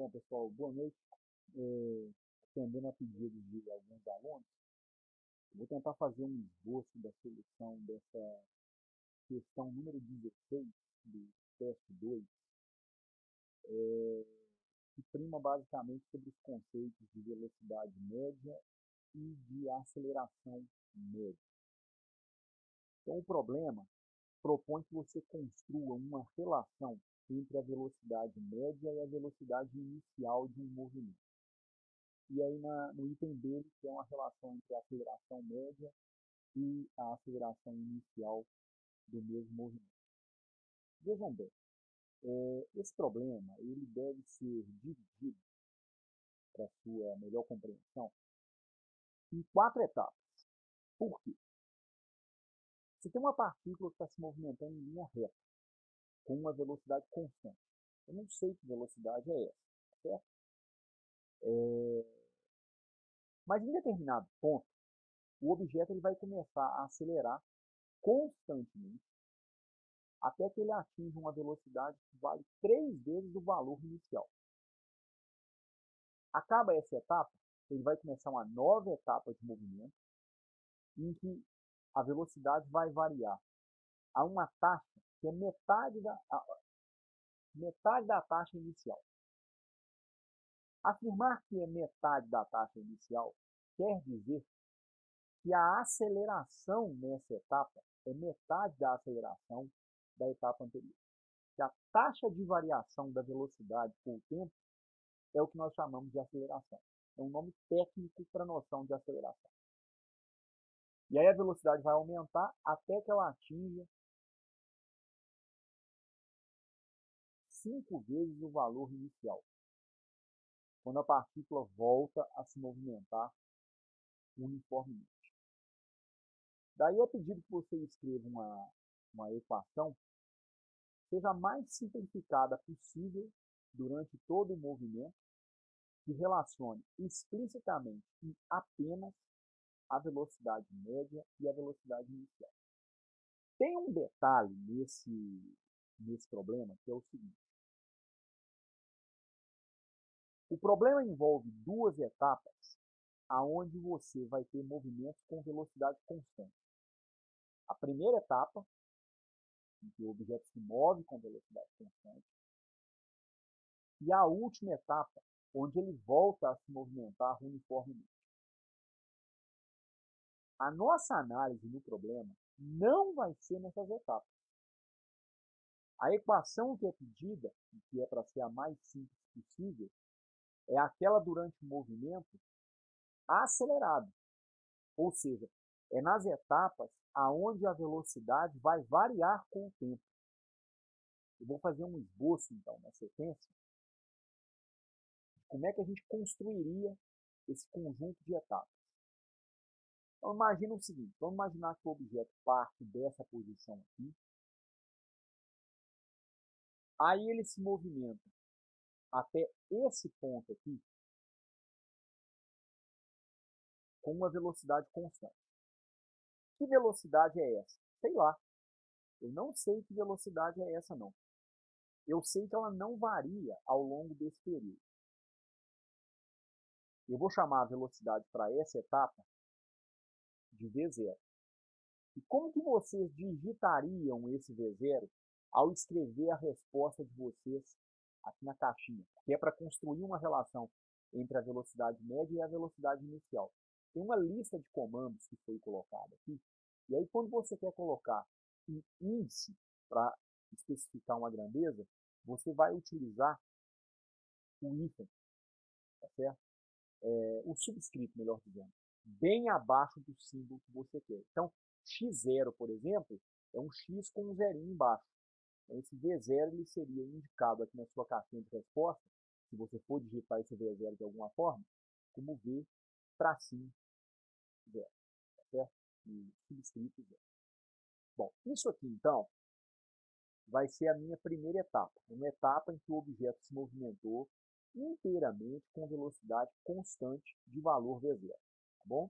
Bom, pessoal, boa noite. Atendendo a pedido de alguns alunos, eu vou tentar fazer um esboço da solução dessa questão número 16 do teste 2, que prima basicamente sobre os conceitos de velocidade média e de aceleração média. Então, o problema propõe que você construa uma relação entre a velocidade média e a velocidade inicial de um movimento. E aí no item dele, que é uma relação entre a aceleração média e a aceleração inicial do mesmo movimento. Vejam bem, esse problema ele deve ser dividido, para sua melhor compreensão, em 4 etapas. Por quê? Você tem uma partícula que está se movimentando em linha reta, com uma velocidade constante. Eu não sei que velocidade é essa, certo? Mas em determinado ponto, o objeto ele vai começar a acelerar constantemente até que ele atinja uma velocidade que vale 3 vezes o valor inicial. Acaba essa etapa, ele vai começar uma nova etapa de movimento, em que a velocidade vai variar a uma taxa que é metade da taxa inicial. Afirmar que é metade da taxa inicial quer dizer que a aceleração nessa etapa é metade da aceleração da etapa anterior. Que a taxa de variação da velocidade com o tempo é o que nós chamamos de aceleração. É um nome técnico para a noção de aceleração. E aí a velocidade vai aumentar até que ela atinja 5 vezes o valor inicial, quando a partícula volta a se movimentar uniformemente. Daí é pedido que você escreva uma equação seja a mais simplificada possível durante todo o movimento, que relacione explicitamente e apenas a velocidade média e a velocidade inicial. Tem um detalhe nesse problema, que é o seguinte. O problema envolve 2 etapas, aonde você vai ter movimentos com velocidade constante. A primeira etapa, em que o objeto se move com velocidade constante, e a última etapa, onde ele volta a se movimentar uniformemente. A nossa análise no problema não vai ser nessas etapas. A equação que é pedida, e que é para ser a mais simples possível, é aquela durante o movimento acelerado, ou seja, é nas etapas aonde a velocidade vai variar com o tempo. Eu vou fazer um esboço, então, na sequência, de como é que a gente construiria esse conjunto de etapas. Então, imagina o seguinte, vamos imaginar que o objeto parte dessa posição aqui, aí ele se movimenta até esse ponto aqui, com uma velocidade constante. Que velocidade é essa? Sei lá. Eu não sei que velocidade é essa, não. Eu sei que ela não varia ao longo desse período. Eu vou chamar a velocidade para essa etapa de V0. E como que vocês digitariam esse V0 ao escrever a resposta de vocês aqui na caixinha? Que é para construir uma relação entre a velocidade média e a velocidade inicial. Tem uma lista de comandos que foi colocada aqui. E aí, quando você quer colocar um índice para especificar uma grandeza, você vai utilizar o hífen, tá certo? O subscrito, melhor dizendo, bem abaixo do símbolo que você quer. Então, x0, por exemplo, é um x com um zerinho embaixo. Então, esse V0 ele seria indicado aqui na sua caixinha de resposta, se você for digitar esse V0 de alguma forma, como V tracinho 0, tá certo? E subscrito 0. Bom, isso aqui, então, vai ser a minha primeira etapa. Uma etapa em que o objeto se movimentou inteiramente com velocidade constante de valor V0. Tá bom?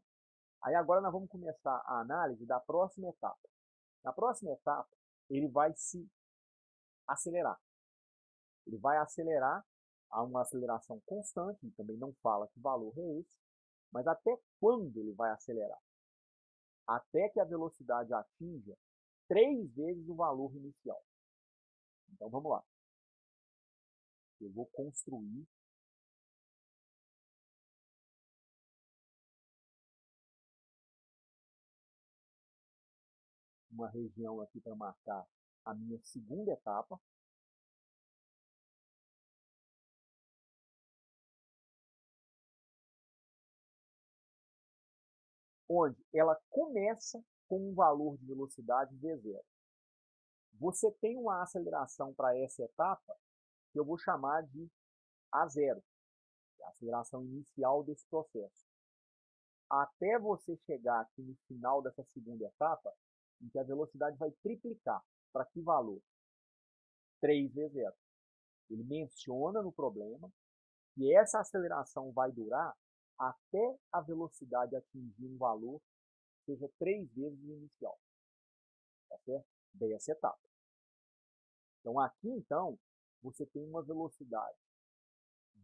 Aí agora nós vamos começar a análise da próxima etapa. Na próxima etapa, ele vai se acelerar. Ele vai acelerar há uma aceleração constante, ele também não fala que valor é esse, mas até quando ele vai acelerar? Até que a velocidade atinja 3 vezes o valor inicial. Então vamos lá. Eu vou construir uma região aqui para marcar a minha segunda etapa. Onde ela começa com um valor de velocidade V0. Você tem uma aceleração para essa etapa que eu vou chamar de A0, a aceleração inicial desse processo. Até você chegar aqui no final dessa segunda etapa, em que a velocidade vai triplicar. Para que valor? 3V0. Ele menciona no problema que essa aceleração vai durar até a velocidade atingir um valor que seja 3 vezes o inicial. Tá certo? Dessa etapa. Então, aqui, então, você tem uma velocidade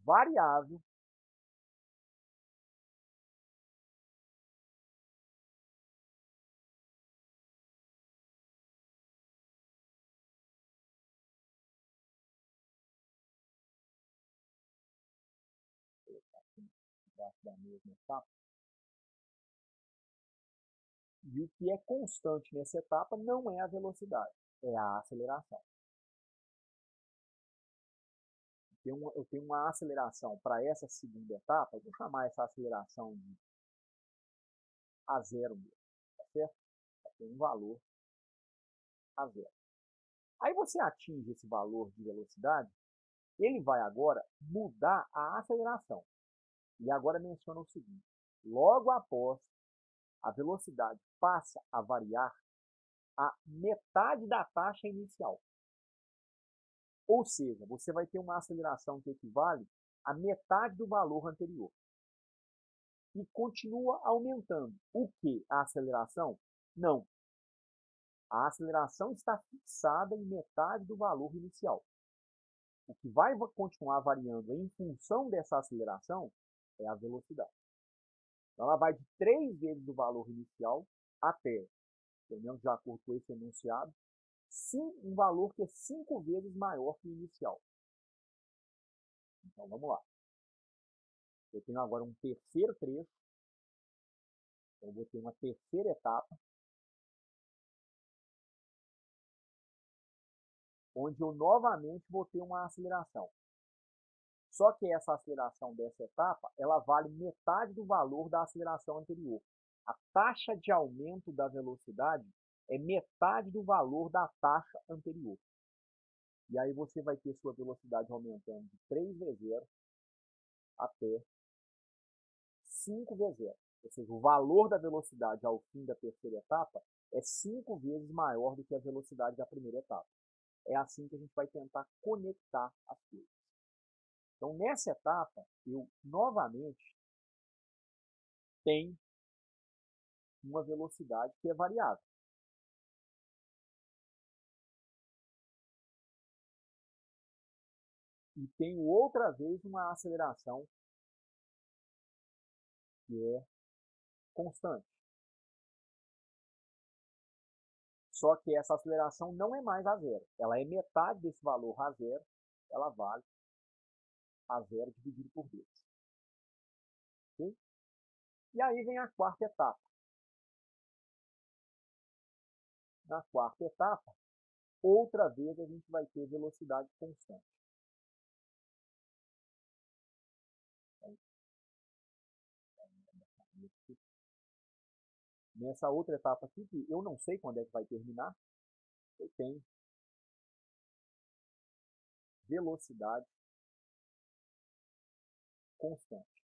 variável da mesma etapa. E o que é constante nessa etapa não é a velocidade, é a aceleração. Eu tenho uma aceleração para essa segunda etapa, eu vou chamar essa aceleração de A0 mesmo, tá certo? Tem um valor A0. Aí você atinge esse valor de velocidade, ele vai agora mudar a aceleração. E agora menciona o seguinte: logo após a velocidade passa a variar a metade da taxa inicial. Ou seja, você vai ter uma aceleração que equivale a metade do valor anterior. E continua aumentando. O que? A aceleração? Não. A aceleração está fixada em metade do valor inicial. O que vai continuar variando em função dessa aceleração é a velocidade. Então, ela vai de 3 vezes o valor inicial até, pelo menos de acordo com esse enunciado, um valor que é 5 vezes maior que o inicial. Então, vamos lá. Eu tenho agora um terceiro trecho. Então, eu vou ter uma terceira etapa, onde eu novamente vou ter uma aceleração. Só que essa aceleração dessa etapa, ela vale metade do valor da aceleração anterior. A taxa de aumento da velocidade é metade do valor da taxa anterior. E aí você vai ter sua velocidade aumentando de 3V0 até 5V0. Ou seja, o valor da velocidade ao fim da terceira etapa é 5 vezes maior do que a velocidade da primeira etapa. É assim que a gente vai tentar conectar as coisas. Então, nessa etapa, eu novamente tenho uma velocidade que é variável. E tenho outra vez uma aceleração que é constante. Só que essa aceleração não é mais A0. Ela é metade desse valor A0, ela vale A0 dividido por 2. Okay? E aí vem a quarta etapa. Na quarta etapa, outra vez a gente vai ter velocidade constante. Nessa outra etapa aqui, que eu não sei quando é que vai terminar, eu tenho velocidade constante.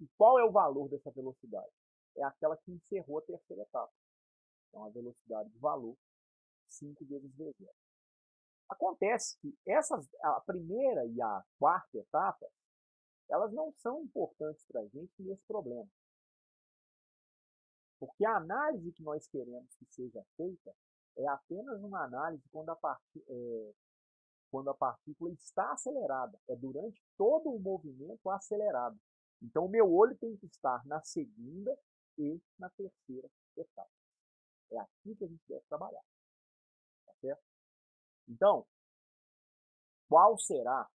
E qual é o valor dessa velocidade? É aquela que encerrou a terceira etapa. Então, a velocidade de valor, 5 vezes V0. Acontece que a primeira e a quarta etapa, elas não são importantes para a gente nesse problema. Porque a análise que nós queremos que seja feita é apenas uma análise quando quando a partícula está acelerada, é durante todo o movimento acelerado. Então, o meu olho tem que estar na segunda e na terceira etapa. É aqui que a gente deve trabalhar. Tá certo? Então, qual será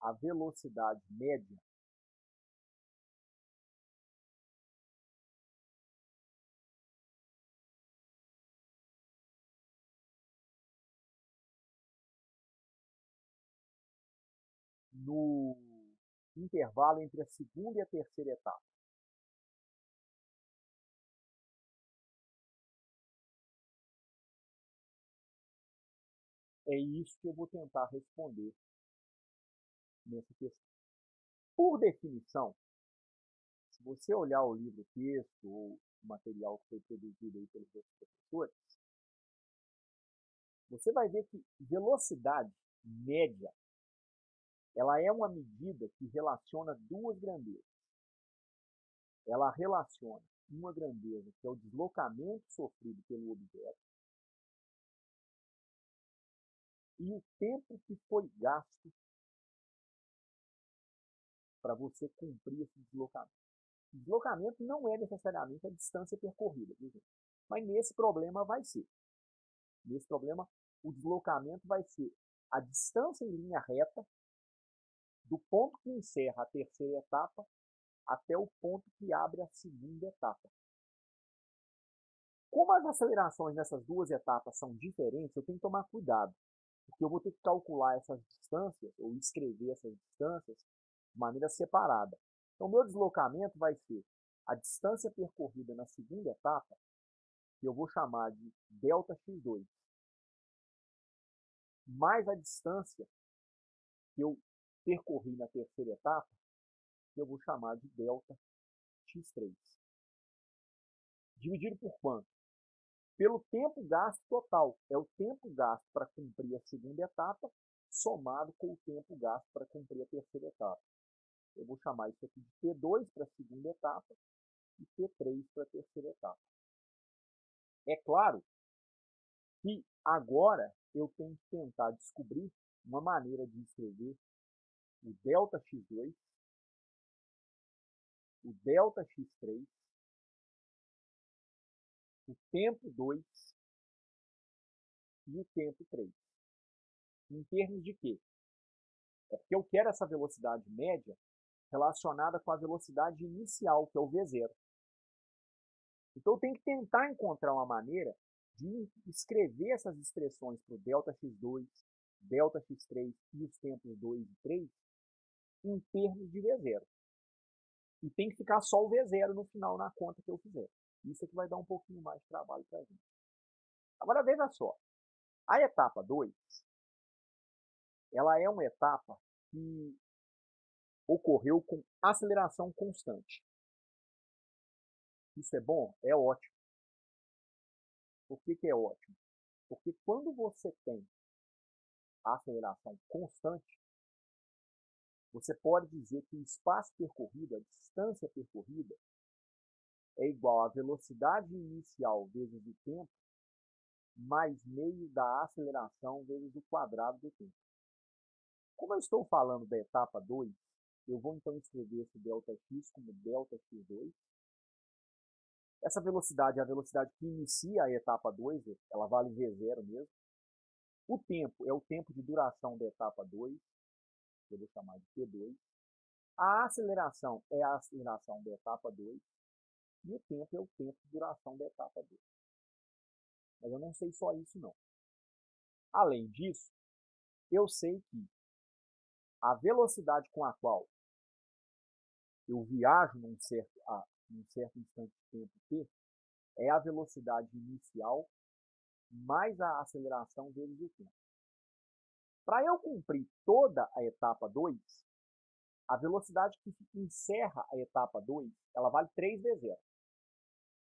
a velocidade média no intervalo entre a segunda e a terceira etapa? É isso que eu vou tentar responder nessa questão. Por definição, se você olhar o livro-texto ou o material que foi produzido aí pelos outros professores, você vai ver que velocidade média, ela é uma medida que relaciona duas grandezas. Ela relaciona uma grandeza, que é o deslocamento sofrido pelo objeto, e o tempo que foi gasto para você cumprir esse deslocamento. O deslocamento não é necessariamente a distância percorrida, viu, gente? Mas nesse problema vai ser. Nesse problema, o deslocamento vai ser a distância em linha reta do ponto que encerra a terceira etapa até o ponto que abre a segunda etapa. Como as acelerações nessas duas etapas são diferentes, eu tenho que tomar cuidado, porque eu vou ter que calcular essas distâncias, ou escrever essas distâncias, de maneira separada. Então, o meu deslocamento vai ser a distância percorrida na segunda etapa, que eu vou chamar de ΔX2, mais a distância que eu percorri na terceira etapa, que eu vou chamar de ΔX3. Dividido por quanto? Pelo tempo gasto total. É o tempo gasto para cumprir a segunda etapa, somado com o tempo gasto para cumprir a terceira etapa. Eu vou chamar isso aqui de T2 para a segunda etapa e T3 para a terceira etapa. É claro que agora eu tenho que tentar descobrir uma maneira de escrever o ΔX2, o ΔX3, o tempo 2 e o tempo 3. Em termos de quê? É porque eu quero essa velocidade média relacionada com a velocidade inicial, que é o V0. Então, eu tenho que tentar encontrar uma maneira de escrever essas expressões para o ΔX2, ΔX3 e os tempos 2 e 3 em termos de V0. E tem que ficar só o V0 no final na conta que eu fizer. Isso é que vai dar um pouquinho mais de trabalho para a gente. Agora, veja só. A etapa 2, ela é uma etapa que ocorreu com aceleração constante. Isso é bom? É ótimo. Por que é ótimo? Porque quando você tem a aceleração constante, você pode dizer que o espaço percorrido, a distância percorrida, é igual à velocidade inicial vezes o tempo, mais meio da aceleração vezes o quadrado do tempo. Como eu estou falando da etapa 2, eu vou então escrever esse ΔX como ΔX2. Essa velocidade é a velocidade que inicia a etapa 2, ela vale V0 mesmo. O tempo é o tempo de duração da etapa 2, que eu vou chamar de T2. A aceleração é a aceleração da etapa 2. E o tempo é o tempo de duração da etapa 2. Mas eu não sei só isso, não. Além disso, eu sei que a velocidade com a qual eu viajo num certo instante de tempo t é a velocidade inicial mais a aceleração vezes o tempo. Para eu cumprir toda a etapa 2, a velocidade que encerra a etapa 2, ela vale 3V0.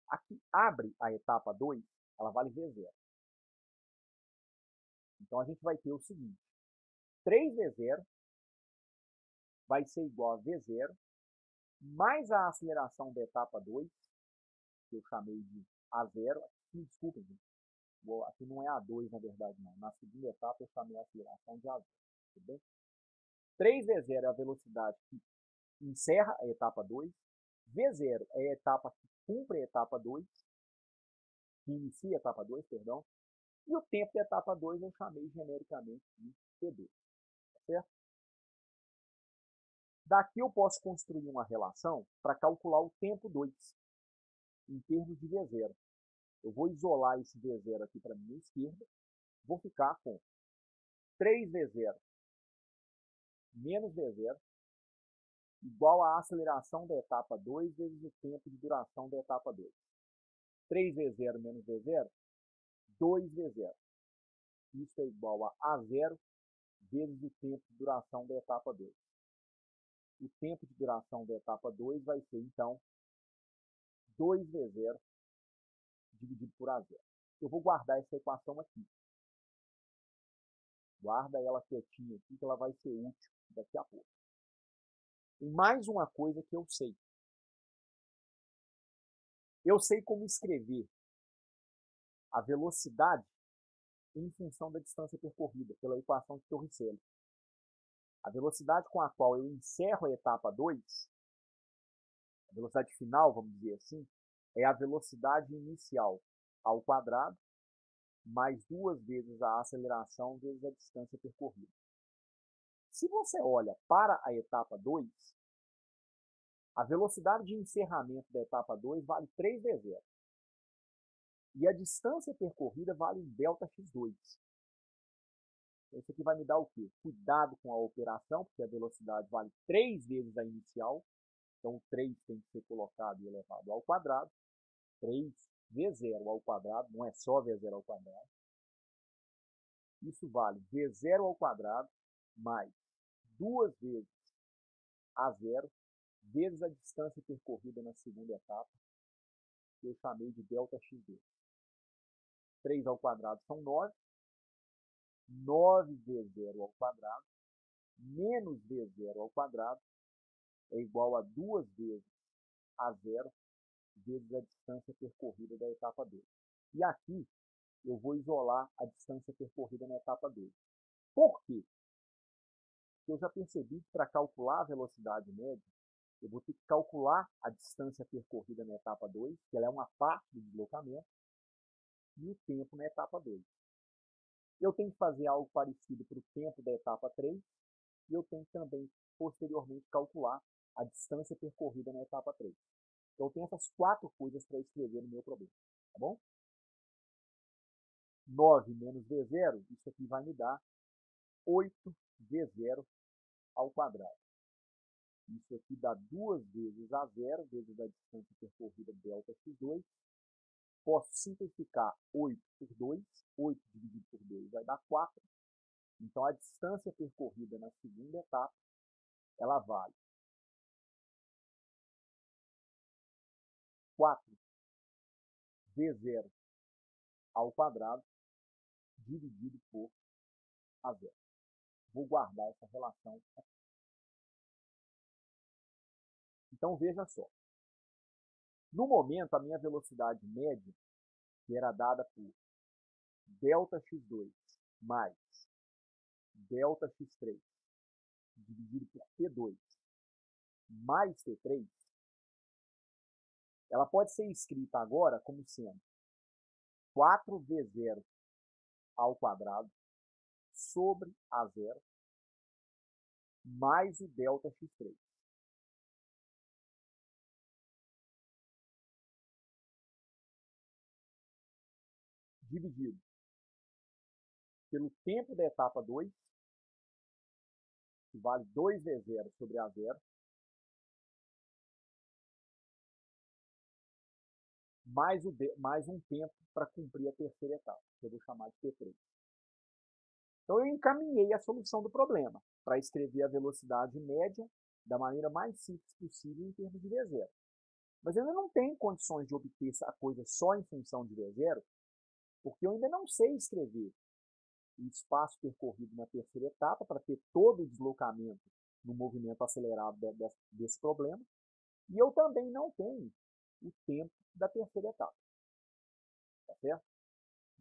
A que abre a etapa 2, ela vale V0. Então, a gente vai ter o seguinte. 3V0 vai ser igual a V0 mais a aceleração da etapa 2, que eu chamei de A0. Me desculpem, gente. Aqui não é A2, na verdade, não. Na segunda etapa eu chamei a aceleração de A0. Tudo bem? 3V0 é a velocidade que encerra a etapa 2. V0 é a etapa que cumpre a etapa 2, que inicia a etapa 2, perdão. E o tempo da etapa 2 eu chamei genericamente de T2. Tá certo? Daqui eu posso construir uma relação para calcular o tempo 2, em termos de V0. Eu vou isolar esse V0 aqui para a minha esquerda. Vou ficar com 3V0 menos V0 igual à aceleração da etapa 2 vezes o tempo de duração da etapa 2. 3V0 menos V0, 2V0. Isso é igual a A0 vezes o tempo de duração da etapa 2. O tempo de duração da etapa 2 vai ser, então, 2V0 dividido por A0. Eu vou guardar essa equação aqui. Guarda ela quietinha aqui, que ela vai ser útil daqui a pouco. Tem mais uma coisa que eu sei. Eu sei como escrever a velocidade em função da distância percorrida, pela equação de Torricelli. A velocidade com a qual eu encerro a etapa 2, a velocidade final, vamos dizer assim, é a velocidade inicial ao quadrado, mais 2 vezes a aceleração vezes a distância percorrida. Se você olha para a etapa 2, a velocidade de encerramento da etapa 2 vale 3V0. E a distância percorrida vale ΔX2. Então, isso aqui vai me dar o quê? Cuidado com a operação, porque a velocidade vale 3 vezes a inicial. Então, o 3 tem que ser colocado e elevado ao quadrado. 3V0 ao quadrado, não é só V0 ao quadrado. Isso vale V0 ao quadrado mais 2 vezes A0 vezes a distância percorrida na segunda etapa, que eu chamei de ΔX2. 3 ao quadrado são 9. 9V0 ao quadrado menos V0 ao quadrado é igual a 2 vezes A0 vezes a distância percorrida da etapa 2. E aqui eu vou isolar a distância percorrida na etapa 2. Por quê? Porque eu já percebi que para calcular a velocidade média, eu vou ter que calcular a distância percorrida na etapa 2, que ela é uma parte do deslocamento, e o tempo na etapa 2. Eu tenho que fazer algo parecido para o tempo da etapa 3, e eu tenho que também, posteriormente, calcular a distância percorrida na etapa 3. Então, eu tenho essas 4 coisas para escrever no meu problema, tá bom? 9 menos V0, isso aqui vai me dar 8V0 ao quadrado. Isso aqui dá 2 vezes A0 vezes a distância percorrida ΔX2. Posso simplificar 8 por 2. 8 dividido por 2 vai dar 4. Então, a distância percorrida na segunda etapa, ela vale 4V0 ao quadrado dividido por A0. Vou guardar essa relação aqui. Então, veja só. No momento, a minha velocidade média, que era dada por ΔX2 mais ΔX3 dividido por T2 mais T3, ela pode ser escrita agora como sendo 4V0 ao quadrado sobre A0 mais o ΔX3. Dividido pelo tempo da etapa 2, que vale 2V0 sobre A0, mais um tempo para cumprir a terceira etapa, que eu vou chamar de T3. Então, eu encaminhei a solução do problema para escrever a velocidade média da maneira mais simples possível em termos de V0. Mas eu ainda não tenho condições de obter a coisa só em função de V0, porque eu ainda não sei escrever o espaço percorrido na terceira etapa para ter todo o deslocamento no movimento acelerado desse problema. E eu também não tenho o tempo da terceira etapa. Tá certo?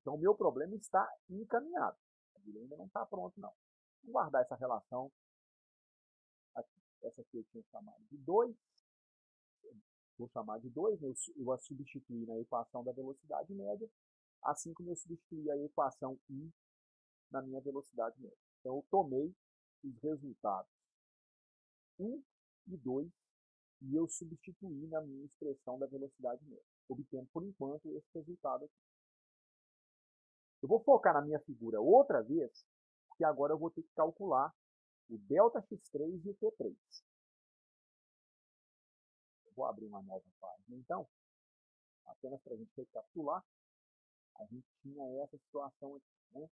Então, o meu problema está encaminhado. Ele ainda não está pronto, não. Vou guardar essa relação aqui. Essa aqui eu tinha chamado de 2. Vou chamar de 2. Eu a substituir na equação da velocidade média, assim como eu substituí a equação I na minha velocidade média. Então, eu tomei os resultados 1 e 2 e eu substituí na minha expressão da velocidade média, obtendo, por enquanto, esse resultado aqui. Eu vou focar na minha figura outra vez, porque agora eu vou ter que calcular o ΔX3 e o T3. Eu vou abrir uma nova página, então, apenas para a gente recapitular, a gente tinha essa situação aqui, né?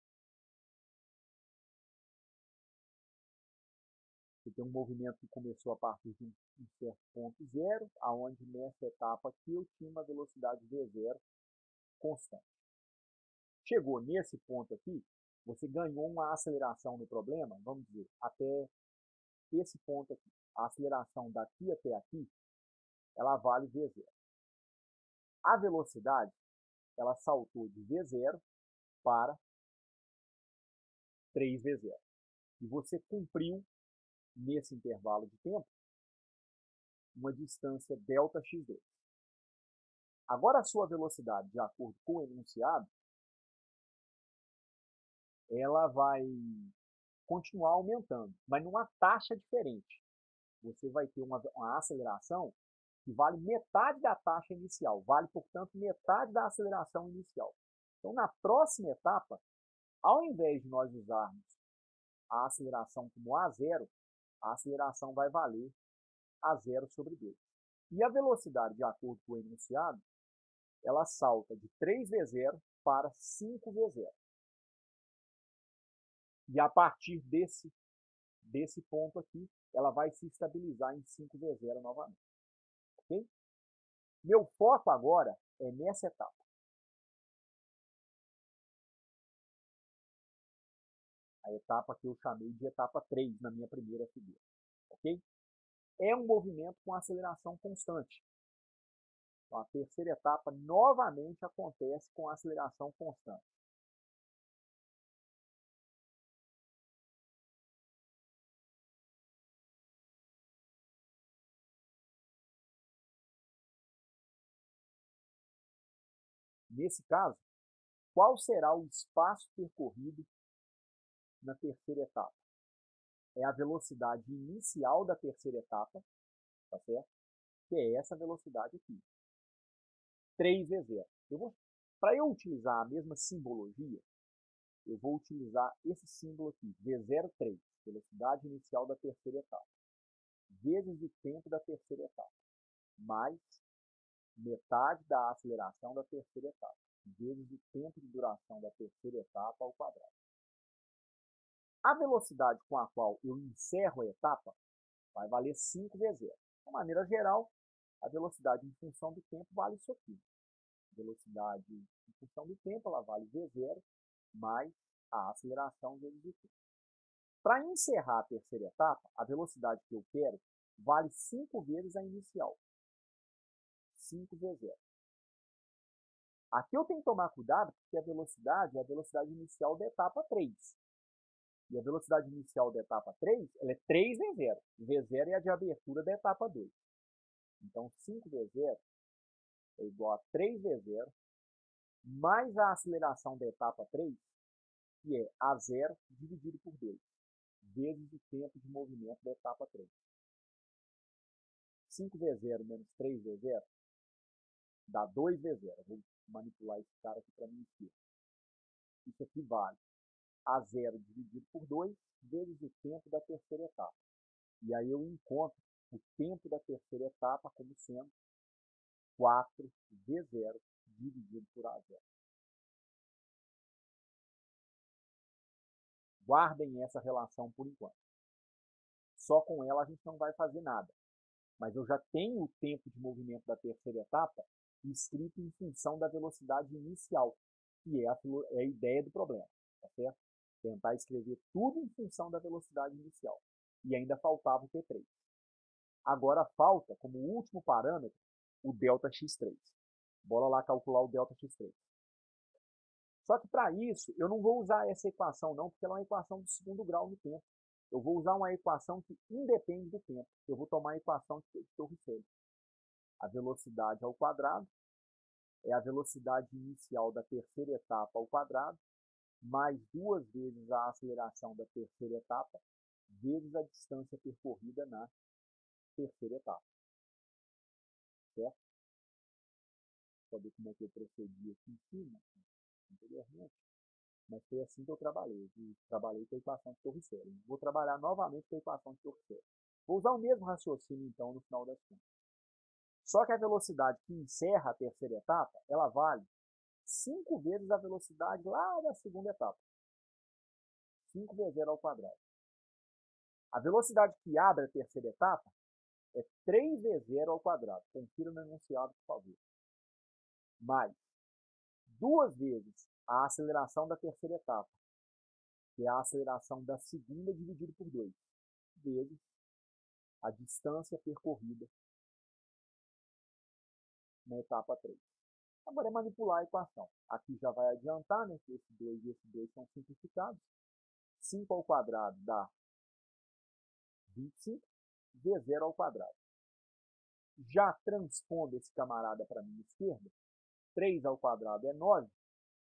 Você tem um movimento que começou a partir de um certo ponto zero, aonde nessa etapa aqui eu tinha uma velocidade V0 constante. Chegou nesse ponto aqui, você ganhou uma aceleração no problema, vamos dizer, até esse ponto aqui. A aceleração daqui até aqui, ela vale V0. A velocidade, ela saltou de V0 para 3V0. E você cumpriu, nesse intervalo de tempo, uma distância ΔX2. Agora, a sua velocidade, de acordo com o enunciado, ela vai continuar aumentando, mas numa taxa diferente. Você vai ter uma aceleração que vale metade da taxa inicial, vale, portanto, metade da aceleração inicial. Então, na próxima etapa, ao invés de nós usarmos a aceleração como A0, a aceleração vai valer A0 sobre 2. E a velocidade, de acordo com o enunciado, ela salta de 3V0 para 5V0. E a partir desse ponto aqui, ela vai se estabilizar em 5V0 novamente. Ok? Meu foco agora é nessa etapa. A etapa que eu chamei de etapa 3 na minha primeira figura. Ok? É um movimento com aceleração constante. Então, a terceira etapa novamente acontece com aceleração constante. Nesse caso, qual será o espaço percorrido na terceira etapa? É a velocidade inicial da terceira etapa, tá certo? Que é essa velocidade aqui, 3V0. Para eu utilizar a mesma simbologia, eu vou utilizar esse símbolo aqui, V03, velocidade inicial da terceira etapa, vezes o tempo da terceira etapa, mais metade da aceleração da terceira etapa, vezes o tempo de duração da terceira etapa ao quadrado. A velocidade com a qual eu encerro a etapa vai valer 5V0. De maneira geral, a velocidade em função do tempo vale isso aqui. A velocidade em função do tempo, ela vale V0 mais a aceleração vezes o tempo. Para encerrar a terceira etapa, a velocidade que eu quero vale 5 vezes a inicial. 5V0. Aqui eu tenho que tomar cuidado, porque a velocidade é a velocidade inicial da etapa 3. E a velocidade inicial da etapa 3, ela é 3V0. V0 é a de abertura da etapa 2. Então, 5V0 é igual a 3V0 mais a aceleração da etapa 3, que é A0 dividido por 2, vezes o tempo de movimento da etapa 3. 5V0 menos 3V0 dá 2V0. Eu vou manipular esse cara aqui para mim aqui. Isso aqui vale A0 dividido por 2 vezes o tempo da terceira etapa. E aí eu encontro o tempo da terceira etapa como sendo 4V0 dividido por A0. Guardem essa relação por enquanto. Só com ela a gente não vai fazer nada. Mas eu já tenho o tempo de movimento da terceira etapa escrito em função da velocidade inicial, que é a ideia do problema, tá certo? Tentar escrever tudo em função da velocidade inicial. E ainda faltava o T3. Agora falta, como último parâmetro, o ΔX3. Bora lá calcular o ΔX3. Só que para isso, eu não vou usar essa equação não, porque ela é uma equação de segundo grau no tempo. Eu vou usar uma equação que independe do tempo. Eu vou tomar a equação de Torricelli. A velocidade ao quadrado é a velocidade inicial da terceira etapa ao quadrado, mais 2 vezes a aceleração da terceira etapa, vezes a distância percorrida na terceira etapa. Certo? Vou saber como é que eu procedi aqui em cima, anteriormente, mas foi assim que eu trabalhei. Trabalhei com a equação de Torricelli. Vou trabalhar novamente com a equação de Torricelli. Vou usar o mesmo raciocínio, então, no final das contas. Só que a velocidade que encerra a terceira etapa, ela vale 5 vezes a velocidade lá da segunda etapa. 5 vezes 0 ao quadrado. A velocidade que abre a terceira etapa é 3 vezes 0 ao quadrado. Confira no enunciado, por favor. Mais 2 vezes a aceleração da terceira etapa, que é a aceleração da segunda dividido por 2, vezes a distância percorrida na etapa 3. Agora é manipular a equação. Aqui já vai adiantar, né, que esse 2 e esse 2 são simplificados. 5 ao quadrado dá 25, vezes 0 ao quadrado. Já transpondo esse camarada para a minha esquerda, 3 ao quadrado é 9,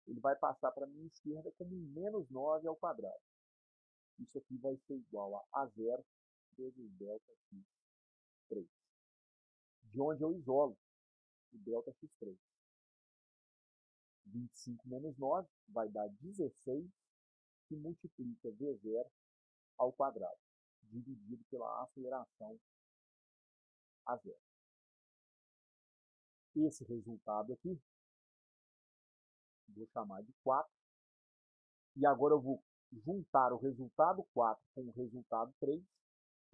ele vai passar para a minha esquerda como menos 9 ao quadrado. Isso aqui vai ser igual a 0 vezes delta x3. De onde eu isolo o delta x3. 25 menos 9 vai dar 16, que multiplica v0 ao quadrado, dividido pela aceleração a zero. Esse resultado aqui, vou chamar de 4. E agora eu vou juntar o resultado 4 com o resultado 3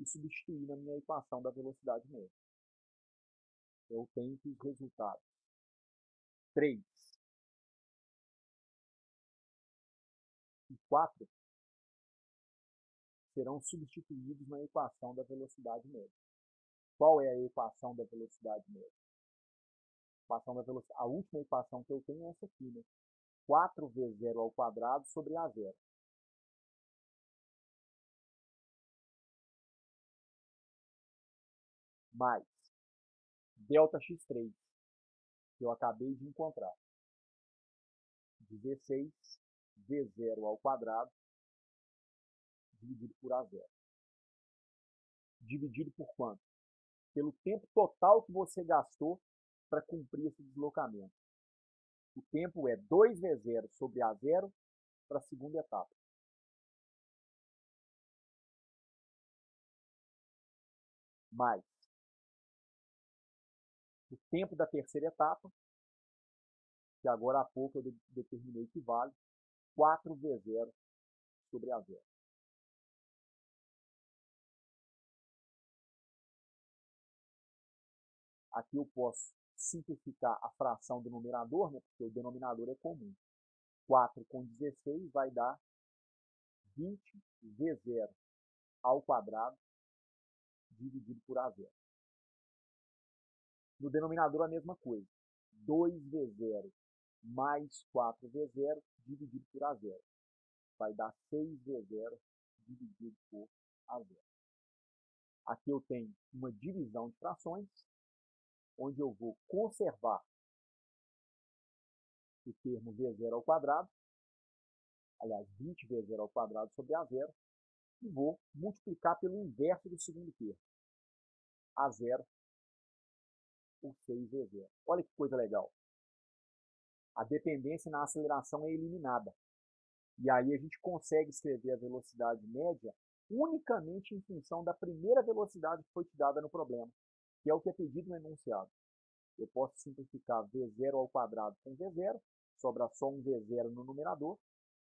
e substituir na minha equação da velocidade média. Eu tenho que os resultados 3 e 4 serão substituídos na equação da velocidade média. Qual é a equação da velocidade média? A última equação que eu tenho é essa aqui, né? 4 vezes 0 ao quadrado sobre a zero. Mais delta x3, que eu acabei de encontrar. 16 vezes 0 ao quadrado, dividido por a zero. Dividido por quanto? Pelo tempo total que você gastou para cumprir esse deslocamento. O tempo é 2 vezes 0 sobre a zero para a segunda etapa. Mais o tempo da terceira etapa, que agora há pouco eu determinei que vale 4 vezes 0 sobre a zero. Aqui eu posso simplificar a fração do numerador, né, porque o denominador é comum. 4 com 16 vai dar 20 vezes 0 ao quadrado, dividido por a zero. No denominador a mesma coisa. 2 vezes 0 mais 4 vezes 0 dividido por a zero. Vai dar 6 vezes 0 dividido por a zero. Aqui eu tenho uma divisão de frações, onde eu vou conservar o termo v0 ao quadrado, aliás, 20 vezes 0 ao quadrado sobre a zero, e vou multiplicar pelo inverso do segundo termo, a zero por 6 vezes 0. Olha que coisa legal. A dependência na aceleração é eliminada. E aí a gente consegue escrever a velocidade média unicamente em função da primeira velocidade que foi te dada no problema, que é o que é pedido no enunciado. Eu posso simplificar v0 ao quadrado com v0, sobra só um v0 no numerador,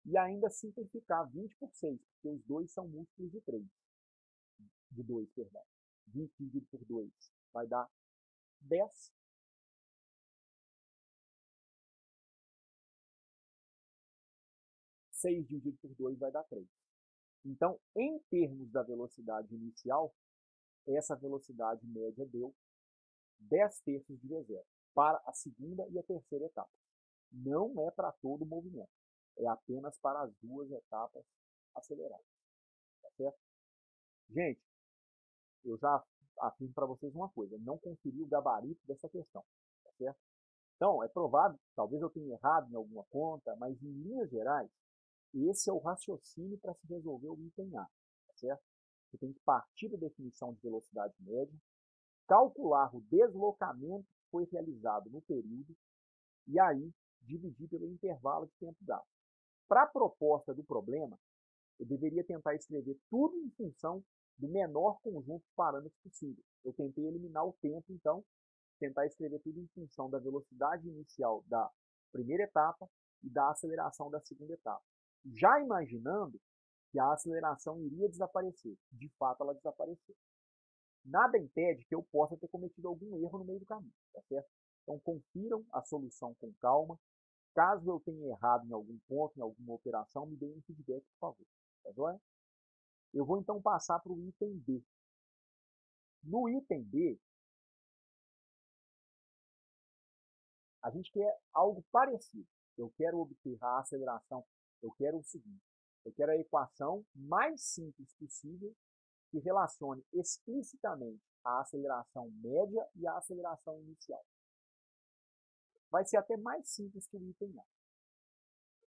e ainda simplificar 20 por 6, porque os dois são múltiplos de 3. De 2, perdão. 20 dividido por 2 vai dar 10. Seis dividido por 2 vai dar 3. Então, em termos da velocidade inicial, essa velocidade média deu 10 terços de v0 para a segunda e a terceira etapa. Não é para todo o movimento. É apenas para as duas etapas aceleradas. Tá certo? Gente, eu já afirmo para vocês uma coisa, não conferi o gabarito dessa questão. Tá certo? Então, é provável, talvez eu tenha errado em alguma conta, mas em linhas gerais, esse é o raciocínio para se resolver o item A. Tá certo? Você tem que partir da definição de velocidade média, calcular o deslocamento que foi realizado no período e aí dividir pelo intervalo de tempo dado. Para a proposta do problema, eu deveria tentar escrever tudo em função do menor conjunto de parâmetros possível. Eu tentei eliminar o tempo, então, tentar escrever tudo em função da velocidade inicial da primeira etapa e da aceleração da segunda etapa. Já imaginando que a aceleração iria desaparecer. De fato, ela desapareceu. Nada impede que eu possa ter cometido algum erro no meio do caminho, tá certo? Então, confiram a solução com calma. Caso eu tenha errado em algum ponto, em alguma operação, me deem um feedback, por favor. Tá joia? Eu vou então passar para o item B. No item B, a gente quer algo parecido. Eu quero obter a aceleração, eu quero o seguinte, eu quero a equação mais simples possível que relacione explicitamente a aceleração média e a aceleração inicial. Vai ser até mais simples que o item A.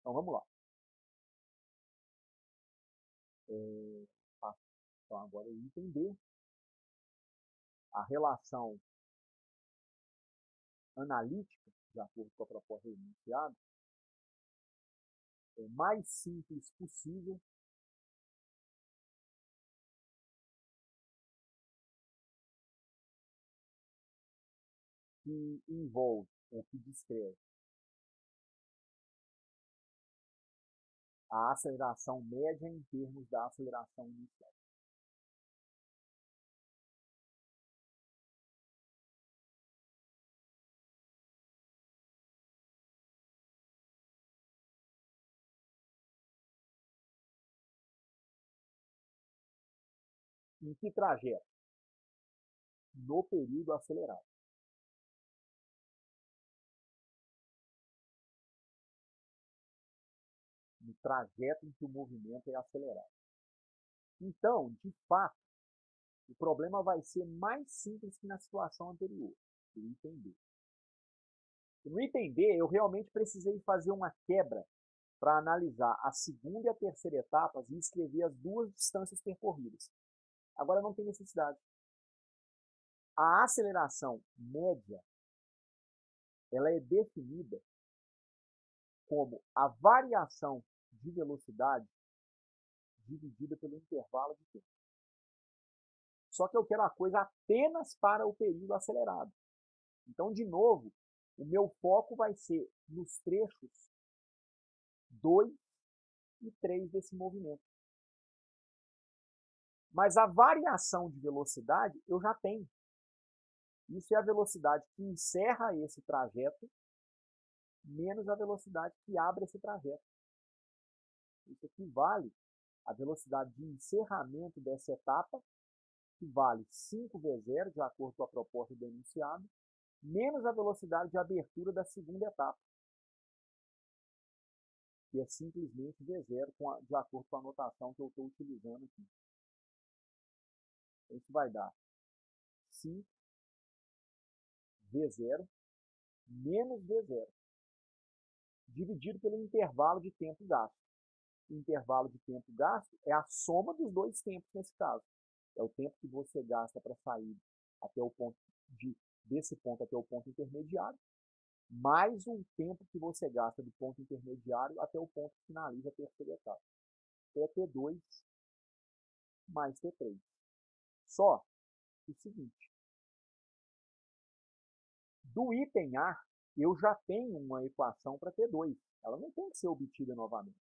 Então vamos lá. Então agora o item B, a relação analítica, de acordo com a proposta enunciada, é o mais simples possível que envolve ou que descreve a aceleração média em termos da aceleração inicial. Em que trajeto? No período acelerado. No trajeto em que o movimento é acelerado. Então, de fato, o problema vai ser mais simples que na situação anterior, do item B. No item B, eu realmente precisei fazer uma quebra para analisar a segunda e a terceira etapas e escrever as duas distâncias percorridas. Agora não tem necessidade. A aceleração média, ela é definida como a variação de velocidade dividida pelo intervalo de tempo. Só que eu quero a coisa apenas para o período acelerado. Então, de novo, o meu foco vai ser nos trechos 2 e 3 desse movimento. Mas a variação de velocidade eu já tenho. Isso é a velocidade que encerra esse trajeto menos a velocidade que abre esse trajeto. Isso equivale à velocidade de encerramento dessa etapa, que vale 5v0, de acordo com a proposta do enunciado, menos a velocidade de abertura da segunda etapa, que é simplesmente v0, de acordo com a notação que eu estou utilizando aqui. Isso vai dar 5v0 menos v0, dividido pelo intervalo de tempo gasto. O intervalo de tempo gasto é a soma dos dois tempos nesse caso. É o tempo que você gasta para sair até o ponto desse ponto até o ponto intermediário, mais o tempo que você gasta do ponto intermediário até o ponto que finaliza a terceira etapa. É T2 mais T3. Só o seguinte, do item A, eu já tenho uma equação para T2. Ela não tem que ser obtida novamente.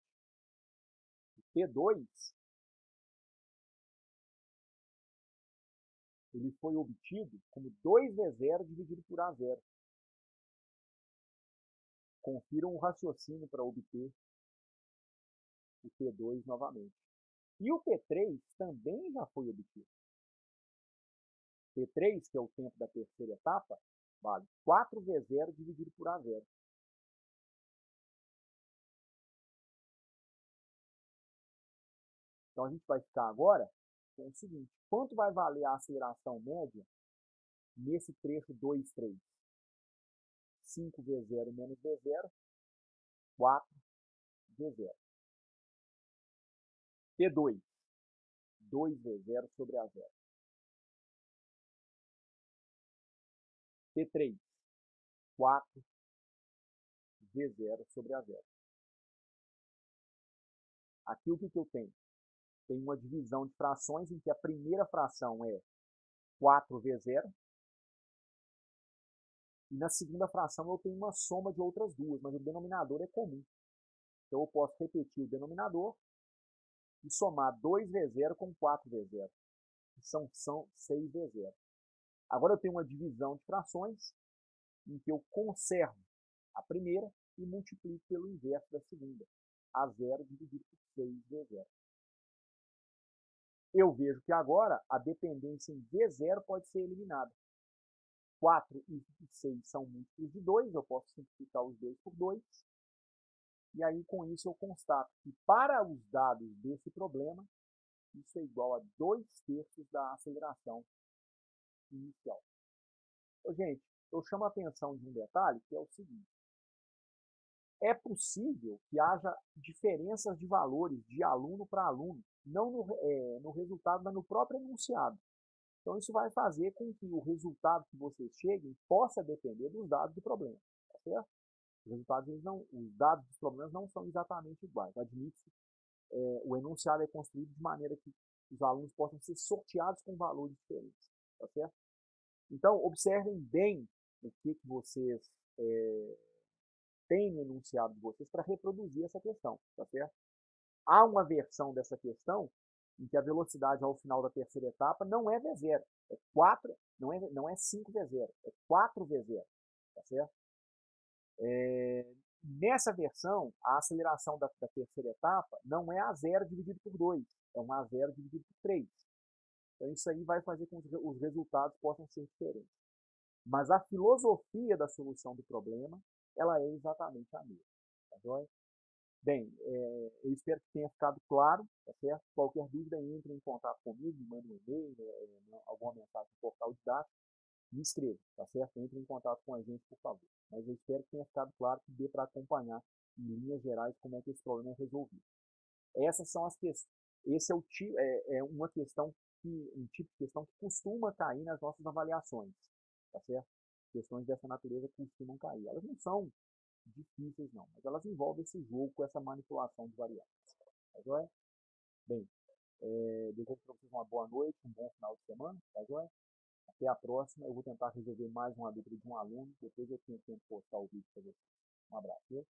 O T2 ele foi obtido como 2v0 dividido por a0. Confiram o raciocínio para obter o T2 novamente. E o T3 também já foi obtido. T3, que é o tempo da terceira etapa, vale 4v0 dividido por a0. Então a gente vai ficar agora com o seguinte: quanto vai valer a aceleração média nesse trecho 2, 3? 5 V0 menos V0, 4 V0. P2, 2V0 sobre A0. P3, 4 V0 sobre A0. Aqui o que eu tenho? Tem uma divisão de frações em que a primeira fração é 4V0, e na segunda fração eu tenho uma soma de outras duas, mas o denominador é comum. Então eu posso repetir o denominador e somar 2V0 com 4V0, que são 6V0. Agora eu tenho uma divisão de frações em que eu conservo a primeira e multiplico pelo inverso da segunda. A0 dividido por 6V0. Eu vejo que agora a dependência em V0 pode ser eliminada. 4 e 6 são múltiplos de 2, eu posso simplificar os 2 por 2. E aí, com isso, eu constato que para os dados desse problema, isso é igual a 2/3 da aceleração inicial. Então, gente, eu chamo a atenção de um detalhe, que é o seguinte. É possível que haja diferenças de valores de aluno para aluno, não no resultado, mas no próprio enunciado. Então, isso vai fazer com que o resultado que vocês cheguem possa depender dos dados do problema, tá certo? Os dados dos problemas não são exatamente iguais. Admite-se, o enunciado é construído de maneira que os alunos possam ser sorteados com valores diferentes, tá certo? Então, observem bem o que vocês têm no enunciado de vocês para reproduzir essa questão, tá certo? Há uma versão dessa questão em que a velocidade ao final da terceira etapa não é V0, é 4, não é 5V0, é 4V0, tá certo? Nessa versão, a aceleração da terceira etapa não é A0 dividido por 2, é um A0 dividido por 3. Então isso aí vai fazer com que os resultados possam ser diferentes. Mas a filosofia da solução do problema, ela é exatamente a mesma, tá joia? Bem, eu espero que tenha ficado claro, tá certo? Qualquer dúvida, entre em contato comigo, me manda um e-mail, alguma mensagem no portal didático, me escreva, tá certo? Entre em contato com a gente, por favor. Mas eu espero que tenha ficado claro, que dê para acompanhar, em linhas gerais, como é que esse problema é resolvido. Essas são as questões. Esse é uma questão um tipo de questão que costuma cair nas nossas avaliações, tá certo? Questões dessa natureza costumam cair. Elas não são difíceis, não, mas elas envolvem esse jogo com essa manipulação de variáveis. Tá joia? Bem, desejo para vocês uma boa noite, um bom final de semana, tá joia? Até a próxima. Eu vou tentar resolver mais uma dúvida de um aluno. Depois eu tento postar o vídeo para vocês. Um abraço.